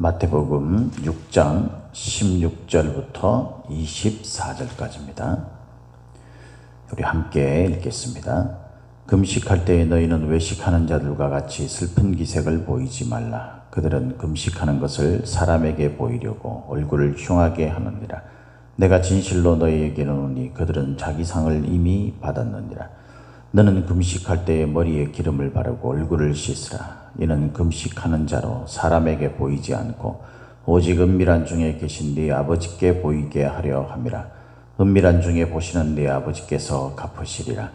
마태복음 6장 16절부터 24절까지입니다. 우리 함께 읽겠습니다. 금식할 때에 너희는 외식하는 자들과 같이 슬픈 기색을 보이지 말라. 그들은 금식하는 것을 사람에게 보이려고 얼굴을 흉하게 하느니라. 내가 진실로 너희에게 이르노니 그들은 자기 상을 이미 받았느니라. 너는 금식할 때에 머리에 기름을 바르고 얼굴을 씻으라. 이는 금식하는 자로 사람에게 보이지 않고 오직 은밀한 중에 계신 네 아버지께 보이게 하려 함이라. 은밀한 중에 보시는 네 아버지께서 갚으시리라.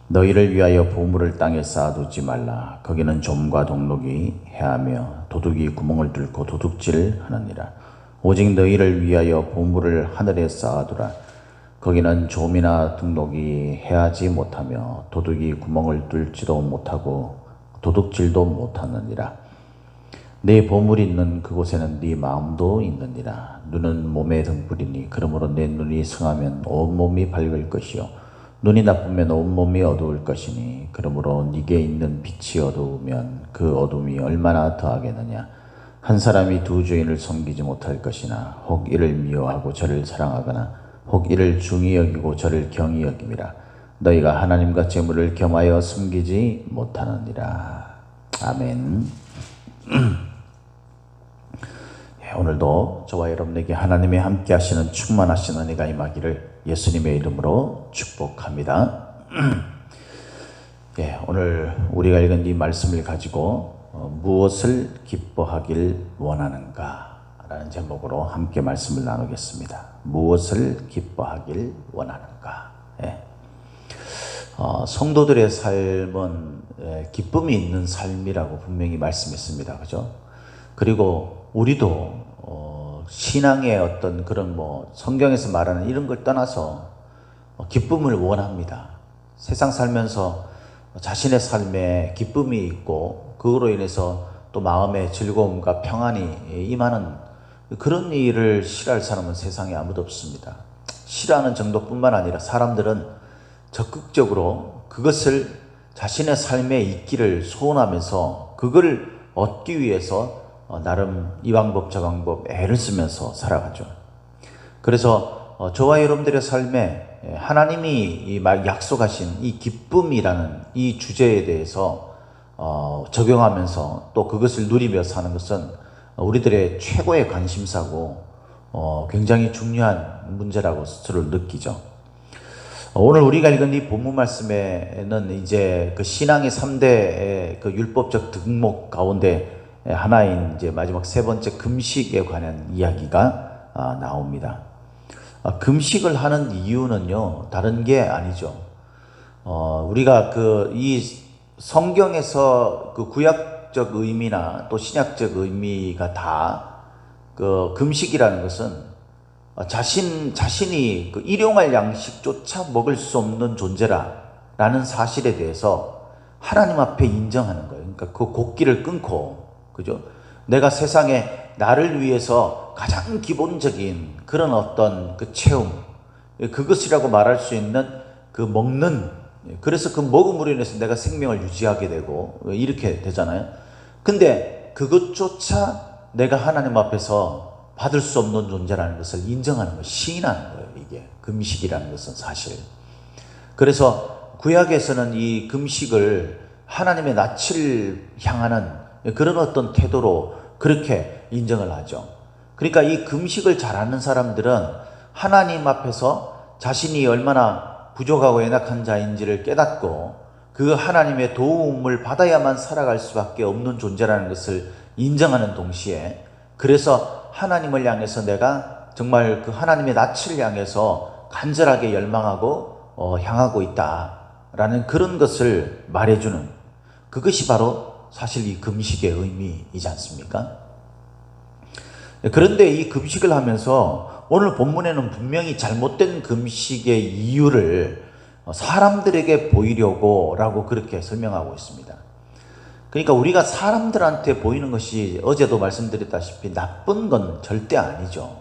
너희를 위하여 보물을 땅에 쌓아두지 말라. 거기는 좀과 동록이 해하며 도둑이 구멍을 뚫고 도둑질하느니라. 오직 너희를 위하여 보물을 하늘에 쌓아두라. 거기는 좀이나 등록이 해하지 못하며 도둑이 구멍을 뚫지도 못하고 도둑질도 못하느니라. 네 보물이 있는 그곳에는 네 마음도 있느니라. 눈은 몸의 등불이니 그러므로 내 눈이 성하면 온몸이 밝을 것이요 눈이 나쁘면 온몸이 어두울 것이니 그러므로 네게 있는 빛이 어두우면 그 어둠이 얼마나 더하겠느냐. 한 사람이 두 주인을 섬기지 못할 것이나 혹 이를 미워하고 저를 사랑하거나 혹 이를 중히 여기고 저를 경히 여김이라. 너희가 하나님과 재물을 겸하여 숨기지 못하느니라. 아멘. 오늘도 저와 여러분에게 하나님의 함께 하시는 충만하신 은혜가 임하기를 예수님의 이름으로 축복합니다. 오늘 우리가 읽은 이 말씀을 가지고 무엇을 기뻐하길 원하는가 라는 제목으로 함께 말씀을 나누겠습니다. 무엇을 기뻐하길 원하는가. 성도들의 삶은 기쁨이 있는 삶이라고 분명히 말씀했습니다. 그죠? 그리고 우리도 신앙의 어떤 그런 성경에서 말하는 이런 걸 떠나서 기쁨을 원합니다. 세상 살면서 자신의 삶에 기쁨이 있고 그로 인해서 또 마음의 즐거움과 평안이 임하는 그런 일을 싫어할 사람은 세상에 아무도 없습니다. 싫어하는 정도뿐만 아니라 사람들은 적극적으로 그것을 자신의 삶에 있기를 소원하면서 그걸 얻기 위해서 나름 이 방법 저 방법 애를 쓰면서 살아가죠. 그래서 저와 여러분들의 삶에 하나님이 약속하신 이 기쁨이라는 이 주제에 대해서 적용하면서 또 그것을 누리며 사는 것은 우리들의 최고의 관심사고 굉장히 중요한 문제라고 스스로 느끼죠. 오늘 우리가 읽은 이 본문 말씀에는 이제 그 신앙의 3대 그 율법적 덕목 가운데 하나인 이제 마지막 세 번째 금식에 관한 이야기가 나옵니다. 금식을 하는 이유는요, 다른 게 아니죠. 우리가 이 성경에서 그 구약적 의미나 또 신약적 의미가 다 그 금식이라는 것은 자신이 그 일용할 양식조차 먹을 수 없는 존재라는 사실에 대해서 하나님 앞에 인정하는 거예요. 그러니까 그 곡기를 끊고, 그죠? 내가 세상에 나를 위해서 가장 기본적인 그런 어떤 그 체험, 그것이라고 말할 수 있는 그 먹는, 그래서 그 먹음으로 인해서 내가 생명을 유지하게 되고, 이렇게 되잖아요. 근데 그것조차 내가 하나님 앞에서 받을 수 없는 존재라는 것을 인정하는 거예요. 시인하는 거예요. 이게 금식이라는 것은 사실. 그래서 구약에서는 이 금식을 하나님의 낯을 향하는 그런 어떤 태도로 그렇게 인정을 하죠. 그러니까 이 금식을 잘하는 사람들은 하나님 앞에서 자신이 얼마나 부족하고 연약한 자인지를 깨닫고 그 하나님의 도움을 받아야만 살아갈 수밖에 없는 존재라는 것을 인정하는 동시에, 그래서 하나님을 향해서 내가 정말 그 하나님의 낯을 향해서 간절하게 열망하고 향하고 있다라는 그런 것을 말해주는, 그것이 바로 사실 이 금식의 의미이지 않습니까? 그런데 이 금식을 하면서 오늘 본문에는 분명히 잘못된 금식의 이유를 사람들에게 보이려고 라고 그렇게 설명하고 있습니다. 그러니까 우리가 사람들한테 보이는 것이 어제도 말씀드렸다시피 나쁜 건 절대 아니죠.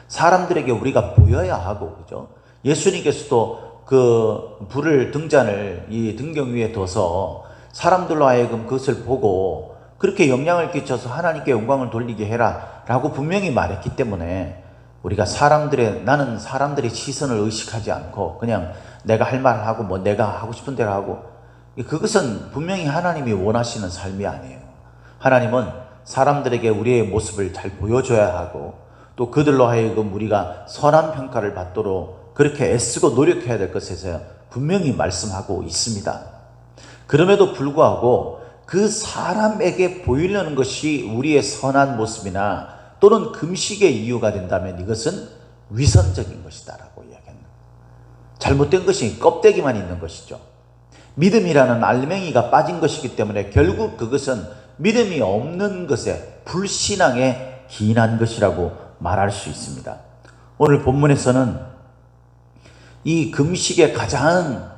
사람들에게 우리가 보여야 하고, 그죠? 예수님께서도 그 불을 등잔을 이 등경 위에 둬서 사람들로 하여금 그것을 보고 그렇게 영향을 끼쳐서 하나님께 영광을 돌리게 해라 라고 분명히 말했기 때문에 우리가 나는 사람들의 시선을 의식하지 않고 그냥 내가 할 말을 하고 뭐 내가 하고 싶은 대로 하고, 그것은 분명히 하나님이 원하시는 삶이 아니에요. 하나님은 사람들에게 우리의 모습을 잘 보여줘야 하고 또 그들로 하여금 우리가 선한 평가를 받도록 그렇게 애쓰고 노력해야 될 것에서 분명히 말씀하고 있습니다. 그럼에도 불구하고 그 사람에게 보이려는 것이 우리의 선한 모습이나 또는 금식의 이유가 된다면 이것은 위선적인 것이다 라고 이야기합니다. 잘못된 것이 껍데기만 있는 것이죠. 믿음이라는 알맹이가 빠진 것이기 때문에 결국 그것은 믿음이 없는 것에 불신앙에 기인한 것이라고 말할 수 있습니다. 오늘 본문에서는 이 금식의 가장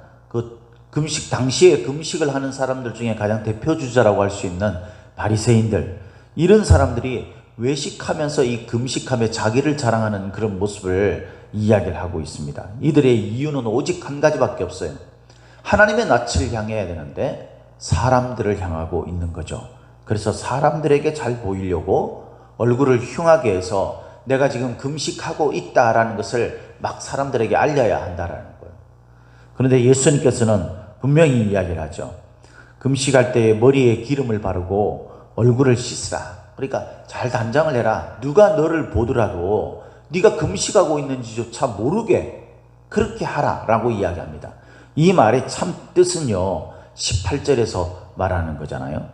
금식 당시에 금식을 하는 사람들 중에 가장 대표주자라고 할 수 있는 바리새인들, 이런 사람들이 외식하면서 이 금식하며 자기를 자랑하는 그런 모습을 이야기를 하고 있습니다. 이들의 이유는 오직 한 가지밖에 없어요. 하나님의 낯을 향해야 되는데 사람들을 향하고 있는 거죠. 그래서 사람들에게 잘 보이려고 얼굴을 흉하게 해서 내가 지금 금식하고 있다라는 것을 막 사람들에게 알려야 한다라는 거예요. 그런데 예수님께서는 분명히 이야기를 하죠. 금식할 때 머리에 기름을 바르고 얼굴을 씻으라. 그러니까 잘 단장을 해라. 누가 너를 보더라도 네가 금식하고 있는지조차 모르게 그렇게 하라 라고 이야기합니다. 이 말의 참 뜻은요, 18절에서 말하는 거잖아요.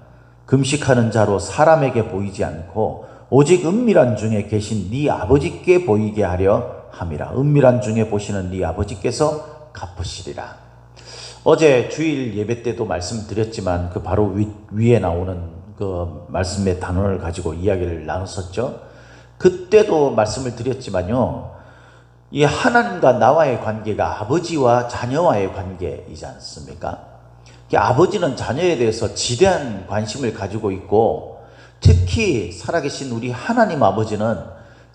금식하는 자로 사람에게 보이지 않고 오직 은밀한 중에 계신 네 아버지께 보이게 하려 함이라. 은밀한 중에 보시는 네 아버지께서 갚으시리라. 어제 주일 예배 때도 말씀드렸지만 그 바로 위에 나오는 그 말씀의 단원을 가지고 이야기를 나눴었죠. 그때도 말씀을 드렸지만요, 이 하나님과 나와의 관계가 아버지와 자녀와의 관계이지 않습니까? 아버지는 자녀에 대해서 지대한 관심을 가지고 있고, 특히 살아계신 우리 하나님 아버지는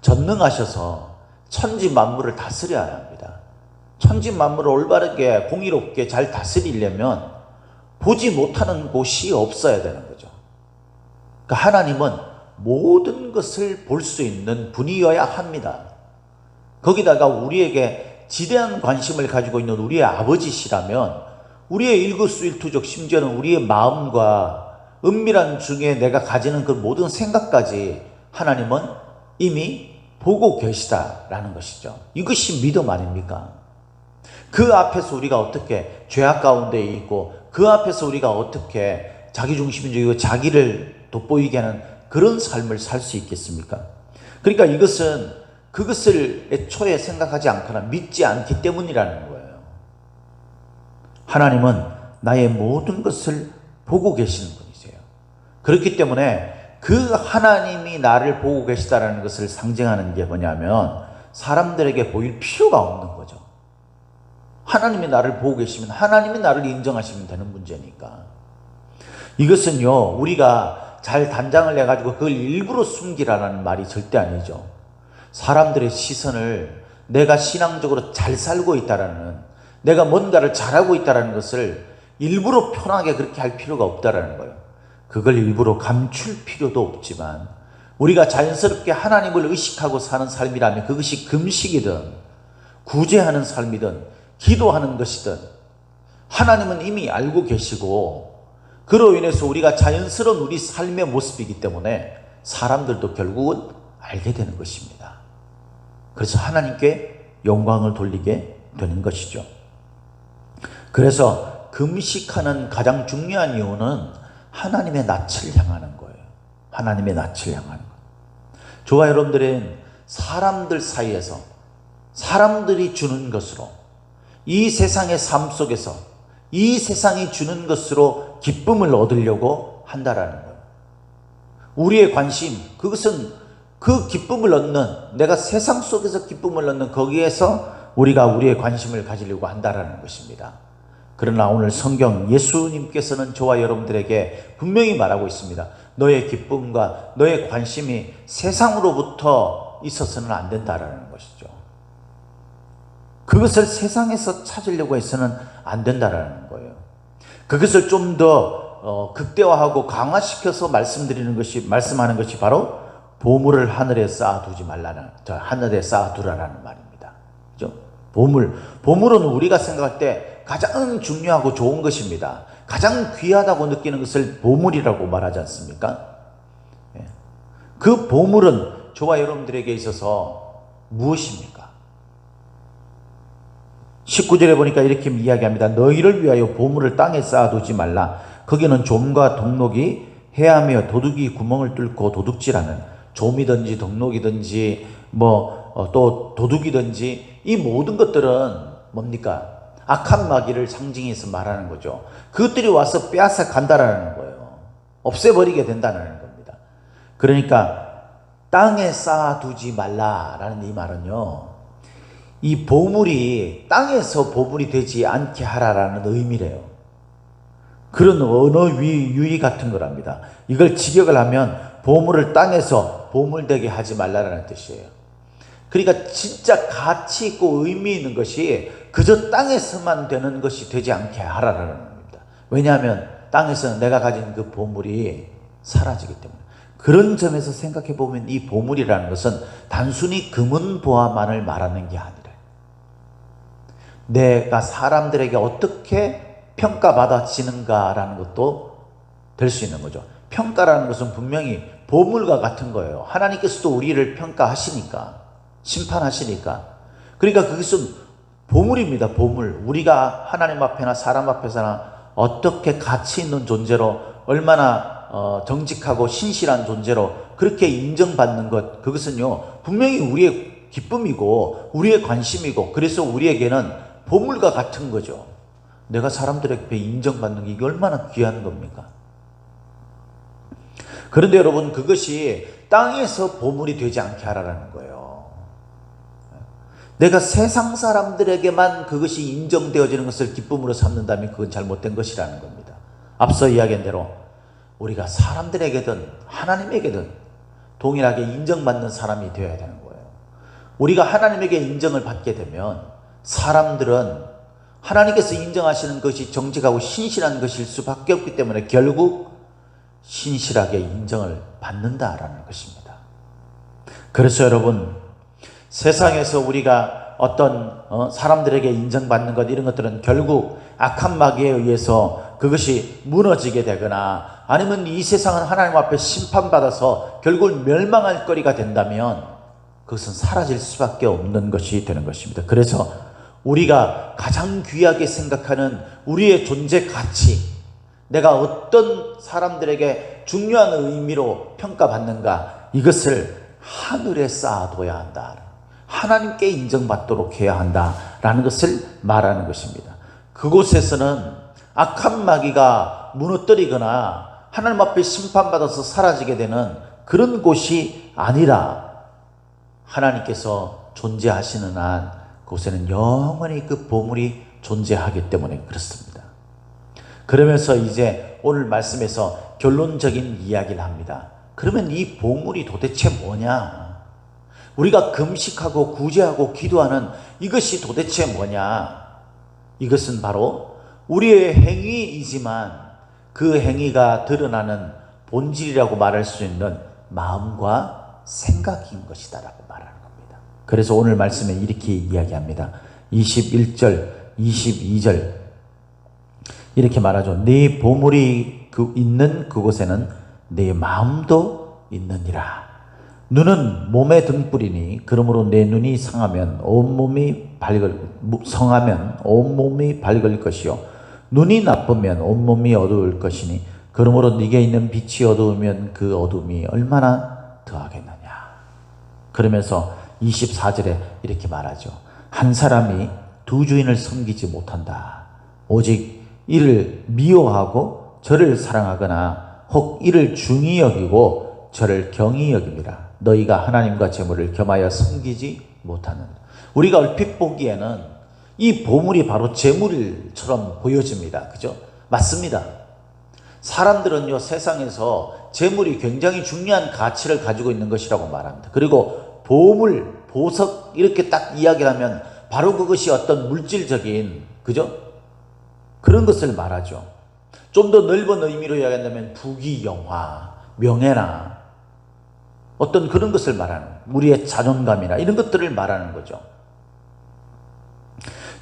전능하셔서 천지 만물을 다스려야 합니다. 천지 만물을 올바르게 공의롭게 잘 다스리려면 보지 못하는 곳이 없어야 되는 거죠. 그러니까 하나님은 모든 것을 볼 수 있는 분이어야 합니다. 거기다가 우리에게 지대한 관심을 가지고 있는 우리의 아버지시라면 우리의 일거수일투족, 심지어는 우리의 마음과 은밀한 중에 내가 가지는 그 모든 생각까지 하나님은 이미 보고 계시다라는 것이죠. 이것이 믿음 아닙니까? 그 앞에서 우리가 어떻게 죄악 가운데 있고 그 앞에서 우리가 어떻게 자기중심적이고 자기를 돋보이게 하는 그런 삶을 살 수 있겠습니까? 그러니까 이것은 그것을 애초에 생각하지 않거나 믿지 않기 때문이라는 거예요. 하나님은 나의 모든 것을 보고 계시는 분이세요. 그렇기 때문에 그 하나님이 나를 보고 계시다는 것을 상징하는 게 뭐냐면 사람들에게 보일 필요가 없는 거죠. 하나님이 나를 보고 계시면 하나님이 나를 인정하시면 되는 문제니까. 이것은요, 우리가 잘 단장을 해가지고 그걸 일부러 숨기라는 말이 절대 아니죠. 사람들의 시선을 내가 신앙적으로 잘 살고 있다라는, 내가 뭔가를 잘하고 있다라는 것을 일부러 편하게 그렇게 할 필요가 없다라는 거예요. 그걸 일부러 감출 필요도 없지만 우리가 자연스럽게 하나님을 의식하고 사는 삶이라면 그것이 금식이든 구제하는 삶이든 기도하는 것이든 하나님은 이미 알고 계시고 그로 인해서 우리가 자연스러운 우리 삶의 모습이기 때문에 사람들도 결국은 알게 되는 것입니다. 그래서 하나님께 영광을 돌리게 되는 것이죠. 그래서 금식하는 가장 중요한 이유는 하나님의 낯을 향하는 거예요. 하나님의 낯을 향하는 거예요. 저와 여러분들은 사람들 사이에서 사람들이 주는 것으로 이 세상의 삶 속에서 이 세상이 주는 것으로 기쁨을 얻으려고 한다라는 거예요. 우리의 관심, 그것은 그 기쁨을 얻는, 내가 세상 속에서 기쁨을 얻는 거기에서 우리가 우리의 관심을 가지려고 한다라는 것입니다. 그러나 오늘 성경 예수님께서는 저와 여러분들에게 분명히 말하고 있습니다. 너의 기쁨과 너의 관심이 세상으로부터 있어서는 안 된다라는 것이죠. 그것을 세상에서 찾으려고 해서는 안 된다라는 거예요. 그것을 좀 더 극대화하고 강화시켜서 말씀하는 것이 바로 보물을 하늘에 쌓아두지 말라는, 하늘에 쌓아두라라는 말입니다. 그죠? 보물은 우리가 생각할 때 가장 중요하고 좋은 것입니다. 가장 귀하다고 느끼는 것을 보물이라고 말하지 않습니까? 그 보물은 저와 여러분들에게 있어서 무엇입니까? 19절에 보니까 이렇게 이야기합니다. 너희를 위하여 보물을 땅에 쌓아두지 말라. 거기는 좀과 동록이 해하며 도둑이 구멍을 뚫고 도둑질하는, 좀이든지 동록이든지 또 도둑이든지 이 모든 것들은 뭡니까? 악한 마귀를 상징해서 말하는 거죠. 그것들이 와서 빼앗아 간다라는 거예요. 없애버리게 된다는 겁니다. 그러니까 땅에 쌓아두지 말라라는 이 말은요, 이 보물이 땅에서 보물이 되지 않게 하라라는 의미래요. 그런 언어 유희 같은 거랍니다. 이걸 직역을 하면 보물을 땅에서 보물되게 하지 말라라는 뜻이에요. 그러니까 진짜 가치 있고 의미 있는 것이 그저 땅에서만 되는 것이 되지 않게 하라라는 겁니다. 왜냐하면 땅에서는 내가 가진 그 보물이 사라지기 때문에. 그런 점에서 생각해 보면 이 보물이라는 것은 단순히 금은 보화만을 말하는 게 아니라 내가 사람들에게 어떻게 평가받아지는가라는 것도 될 수 있는 거죠. 평가라는 것은 분명히 보물과 같은 거예요. 하나님께서도 우리를 평가하시니까, 심판하시니까. 그러니까 그것은 보물입니다. 보물. 우리가 하나님 앞에나 사람 앞에서나 어떻게 가치 있는 존재로, 얼마나 정직하고 신실한 존재로 그렇게 인정받는 것, 그것은요 분명히 우리의 기쁨이고 우리의 관심이고, 그래서 우리에게는 보물과 같은 거죠. 내가 사람들에게 인정받는 게 이게 얼마나 귀한 겁니까? 그런데 여러분, 그것이 땅에서 보물이 되지 않게 하라는 거예요. 내가 세상 사람들에게만 그것이 인정되어지는 것을 기쁨으로 삼는다면 그건 잘못된 것이라는 겁니다. 앞서 이야기한 대로 우리가 사람들에게든 하나님에게든 동일하게 인정받는 사람이 되어야 되는 거예요. 우리가 하나님에게 인정을 받게 되면 사람들은 하나님께서 인정하시는 것이 정직하고 신실한 것일 수밖에 없기 때문에 결국 신실하게 인정을 받는다라는 것입니다. 그래서 여러분, 세상에서 우리가 어떤 사람들에게 인정받는 것, 이런 것들은 결국 악한 마귀에 의해서 그것이 무너지게 되거나, 아니면 이 세상은 하나님 앞에 심판받아서 결국 멸망할 거리가 된다면 그것은 사라질 수밖에 없는 것이 되는 것입니다. 그래서 우리가 가장 귀하게 생각하는 우리의 존재 가치, 내가 어떤 사람들에게 중요한 의미로 평가받는가, 이것을 하늘에 쌓아둬야 한다. 하나님께 인정받도록 해야 한다라는 것을 말하는 것입니다. 그곳에서는 악한 마귀가 무너뜨리거나 하나님 앞에 심판받아서 사라지게 되는 그런 곳이 아니라, 하나님께서 존재하시는 한 그곳에는 영원히 그 보물이 존재하기 때문에 그렇습니다. 그러면서 이제 오늘 말씀에서 결론적인 이야기를 합니다. 그러면 이 보물이 도대체 뭐냐? 우리가 금식하고 구제하고 기도하는 이것이 도대체 뭐냐? 이것은 바로 우리의 행위이지만 그 행위가 드러나는 본질이라고 말할 수 있는 마음과 생각인 것이다 라고 말하는 겁니다. 그래서 오늘 말씀에 이렇게 이야기합니다. 21절, 22절 이렇게 말하죠. 네 보물이 있는 그곳에는 네 마음도 있느니라. 눈은 몸의 등불이니 그러므로 내 눈이 성하면 온몸이 밝을 것이요 눈이 나쁘면 온몸이 어두울 것이니 그러므로 네게 있는 빛이 어두우면 그 어둠이 얼마나 더하겠느냐. 그러면서 24절에 이렇게 말하죠. 한 사람이 두 주인을 섬기지 못한다. 오직 이를 미워하고 저를 사랑하거나 혹 이를 중히 여기고 저를 경히 여깁니다. 너희가 하나님과 재물을 겸하여 섬기지 못하는. 우리가 얼핏 보기에는 이 보물이 바로 재물처럼 보여집니다. 그죠? 맞습니다. 사람들은요, 세상에서 재물이 굉장히 중요한 가치를 가지고 있는 것이라고 말합니다. 그리고 보물, 보석 이렇게 딱 이야기를 하면 바로 그것이 어떤 물질적인, 그죠? 그런 것을 말하죠. 좀 더 넓은 의미로 이야기한다면 부귀영화, 명예나 어떤 그런 것을 말하는, 우리의 자존감이나 이런 것들을 말하는 거죠.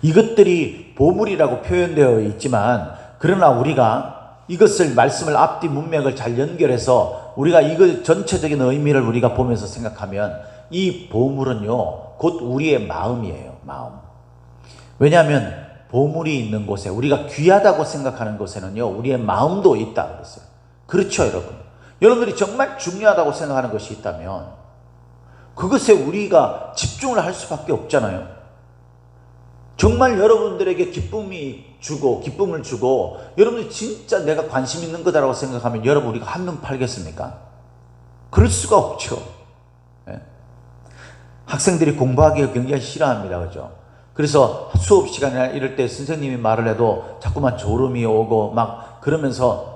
이것들이 보물이라고 표현되어 있지만, 그러나 우리가 이것을, 말씀을 앞뒤 문맥을 잘 연결해서 우리가 이거 전체적인 의미를 우리가 보면서 생각하면, 이 보물은요 곧 우리의 마음이에요. 마음. 왜냐하면 보물이 있는 곳에, 우리가 귀하다고 생각하는 곳에는요 우리의 마음도 있다 그랬어요. 그렇죠 여러분? 여러분들이 정말 중요하다고 생각하는 것이 있다면 그것에 우리가 집중을 할 수밖에 없잖아요. 정말 여러분들에게 기쁨을 주고 여러분들이 진짜 내가 관심 있는 거다라고 생각하면 여러분 우리가 한눈 팔겠습니까? 그럴 수가 없죠. 네? 학생들이 공부하기가 굉장히 싫어합니다. 그죠? 그래서 수업 시간이나 이럴 때 선생님이 말을 해도 자꾸만 졸음이 오고 막 그러면서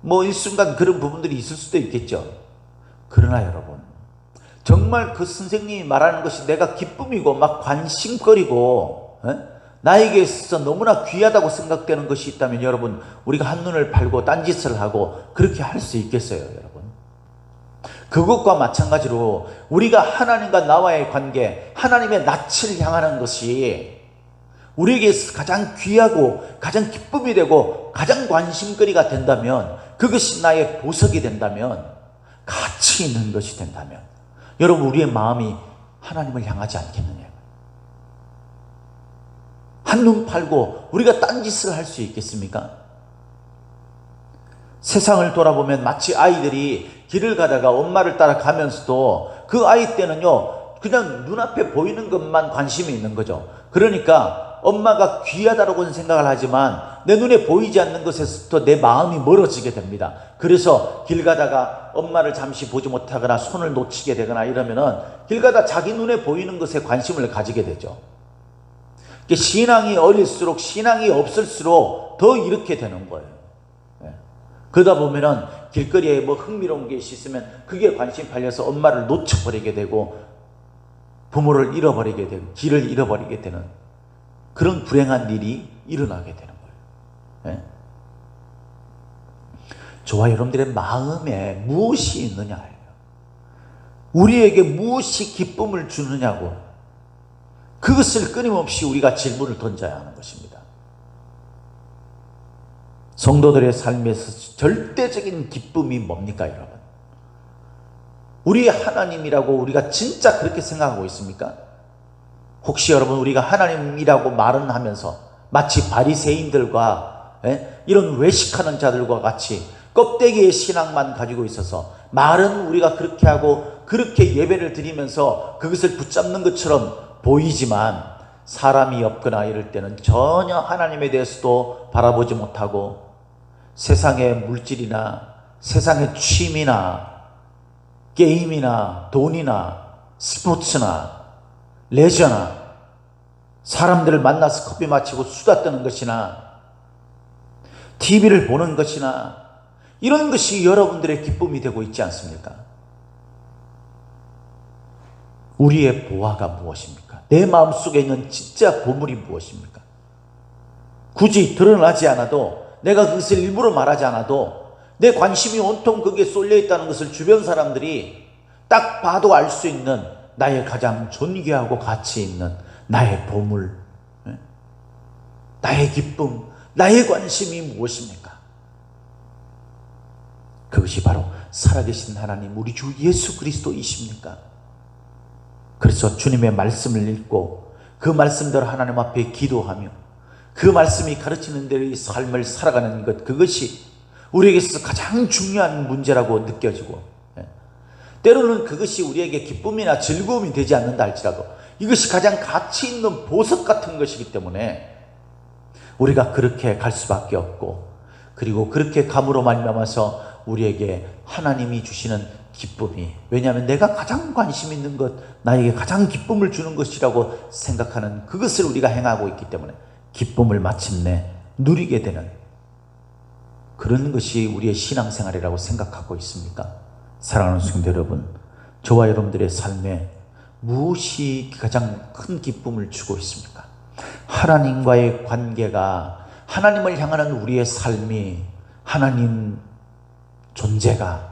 뭐 일순간 그런 부분들이 있을 수도 있겠죠. 그러나 여러분, 정말 그 선생님이 말하는 것이 내가 기쁨이고 막 관심거리고 나에게 있어서 너무나 귀하다고 생각되는 것이 있다면 여러분, 우리가 한눈을 팔고 딴짓을 하고 그렇게 할 수 있겠어요 여러분? 그것과 마찬가지로 우리가 하나님과 나와의 관계, 하나님의 낯을 향하는 것이 우리에게 가장 귀하고 가장 기쁨이 되고 가장 관심거리가 된다면, 그것이 나의 보석이 된다면, 가치 있는 것이 된다면 여러분 우리의 마음이 하나님을 향하지 않겠느냐? 한눈 팔고 우리가 딴짓을 할 수 있겠습니까? 세상을 돌아보면 마치 아이들이 길을 가다가 엄마를 따라가면서도 그 아이 때는요 그냥 눈앞에 보이는 것만 관심이 있는 거죠. 그러니까 엄마가 귀하다라고는 생각을 하지만 내 눈에 보이지 않는 것에서부터 내 마음이 멀어지게 됩니다. 그래서 길 가다가 엄마를 잠시 보지 못하거나 손을 놓치게 되거나 이러면은 길 가다 자기 눈에 보이는 것에 관심을 가지게 되죠. 신앙이 어릴수록, 신앙이 없을수록 더 이렇게 되는 거예요. 그러다 보면은 길거리에 뭐 흥미로운 게 있으면 그게 관심 팔려서 엄마를 놓쳐버리게 되고 부모를 잃어버리게 되고 길을 잃어버리게 되는 그런 불행한 일이 일어나게 되는 거예요. 저와 여러분들의 마음에 무엇이 있느냐예요. 우리에게 무엇이 기쁨을 주느냐고, 그것을 끊임없이 우리가 질문을 던져야 하는 것입니다. 성도들의 삶에서 절대적인 기쁨이 뭡니까 여러분? 우리의 하나님이라고 우리가 진짜 그렇게 생각하고 있습니까? 혹시 여러분 우리가 하나님이라고 말은 하면서 마치 바리새인들과 이런 외식하는 자들과 같이 껍데기의 신앙만 가지고 있어서 말은 우리가 그렇게 하고 그렇게 예배를 드리면서 그것을 붙잡는 것처럼 보이지만 사람이 없거나 이럴 때는 전혀 하나님에 대해서도 바라보지 못하고 세상의 물질이나 세상의 취미나 게임이나 돈이나 스포츠나 레저나 사람들을 만나서 커피 마시고 수다 떠는 것이나 TV를 보는 것이나 이런 것이 여러분들의 기쁨이 되고 있지 않습니까? 우리의 보화가 무엇입니까? 내 마음속에 있는 진짜 보물이 무엇입니까? 굳이 드러나지 않아도, 내가 그것을 일부러 말하지 않아도 내 관심이 온통 거기에 쏠려 있다는 것을 주변 사람들이 딱 봐도 알 수 있는 나의 가장 존귀하고 가치 있는 나의 보물, 나의 기쁨, 나의 관심이 무엇입니까? 그것이 바로 살아계신 하나님 우리 주 예수 그리스도이십니까? 그래서 주님의 말씀을 읽고 그 말씀대로 하나님 앞에 기도하며 그 말씀이 가르치는 대로 이 삶을 살아가는 것, 그것이 우리에게 있어서 가장 중요한 문제라고 느껴지고, 때로는 그것이 우리에게 기쁨이나 즐거움이 되지 않는다 할지라도 이것이 가장 가치 있는 보석 같은 것이기 때문에 우리가 그렇게 갈 수밖에 없고, 그리고 그렇게 감으로 말미암아서 우리에게 하나님이 주시는 기쁨이, 왜냐하면 내가 가장 관심 있는 것, 나에게 가장 기쁨을 주는 것이라고 생각하는 그것을 우리가 행하고 있기 때문에 기쁨을 마침내 누리게 되는 그런 것이 우리의 신앙생활이라고 생각하고 있습니까? 사랑하는 성도 여러분, 저와 여러분들의 삶에 무엇이 가장 큰 기쁨을 주고 있습니까? 하나님과의 관계가 하나님을 향하는 우리의 삶이, 하나님 존재가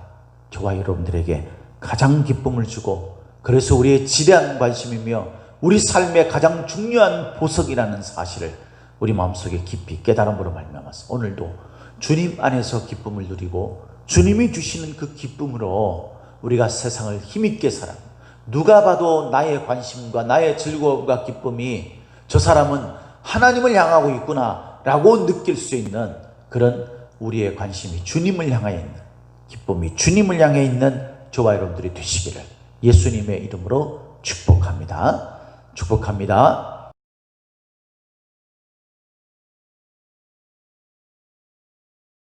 저와 여러분들에게 가장 기쁨을 주고, 그래서 우리의 지대한 관심이며 우리 삶의 가장 중요한 보석이라는 사실을 우리 마음속에 깊이 깨달음으로 말미암아서 오늘도 주님 안에서 기쁨을 누리고 주님이 주시는 그 기쁨으로 우리가 세상을 힘있게 살아, 누가 봐도 나의 관심과 나의 즐거움과 기쁨이 저 사람은 하나님을 향하고 있구나 라고 느낄 수 있는 그런 우리의 관심이 주님을 향해 있는, 기쁨이 주님을 향해 있는 저와 여러분들이 되시기를 예수님의 이름으로 축복합니다. 축복합니다.